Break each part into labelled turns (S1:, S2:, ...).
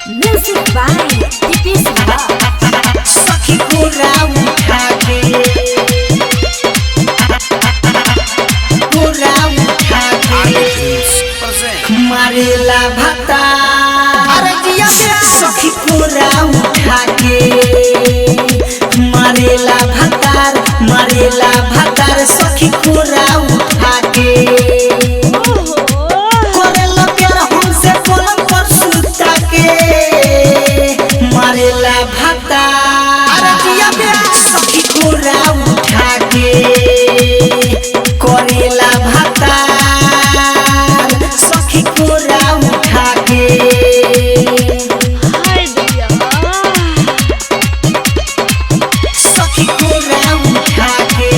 S1: Music by Tipis
S2: सखी पूरा उठा के मारेला भत्ता सखी पूरा उठा के मारेला भत्तार सखी पूरा उठा के करेला प्यार हमसे पलंग पर सुता के मारेला भत्तार सखी पूरा उठा के करेला भत्तार सखी पूरा उठा के सखी पूरा उठा के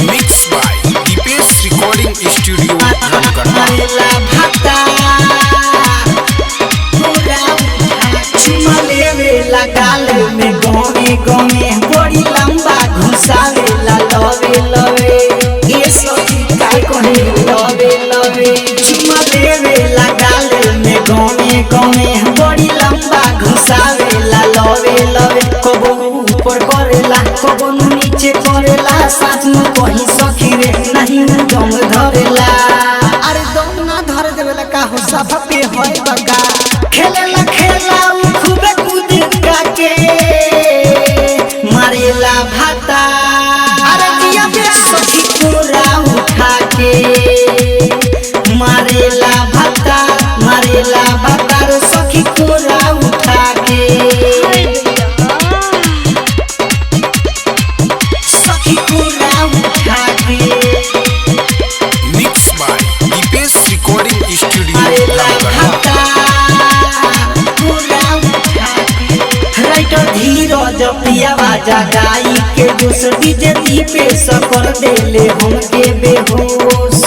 S3: Mixed by Deepesh Recording Studio, Ramgarh.
S2: मारेला भत्तार पूरा उठा चुमा लेवेला गाल में गोमे गोमे बड़ी लंबा घुसावेला लवे लवे ये सखी काय कहे लवे लवे चुमा लेवेला गाल में गोमे गोमे बड़ी लंबा घुसावेला लवे लवे कबो ऊपर करेला कबो नीचे करेला साथ में कहीं सखी रे नहीं दम धरेला अरे दम ना धर देवेला का हो सब पे होय बका खेलेला खेला उ खूबे कूद के मारेला भाता अरे दिया पे सखी पूरा उठा के मारेला भाता रे सखी पूरा उठा के सखी पूरा उठा के
S3: Mixed by Deepesh Recording Studio,
S2: मारेला
S3: Ramgarh.
S2: भाता पूरा उठा के राइटर धीरज पियावा जगाई के जोश डीजे दीपेश कर देले हमके बेहोश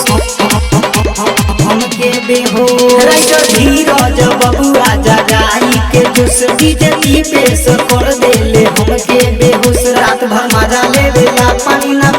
S2: राइटर धीरज बबुआ जगाई के जोश डीजे दीपेश कर देले हमके बेहोश रात भर मजा लेवेला पानी ना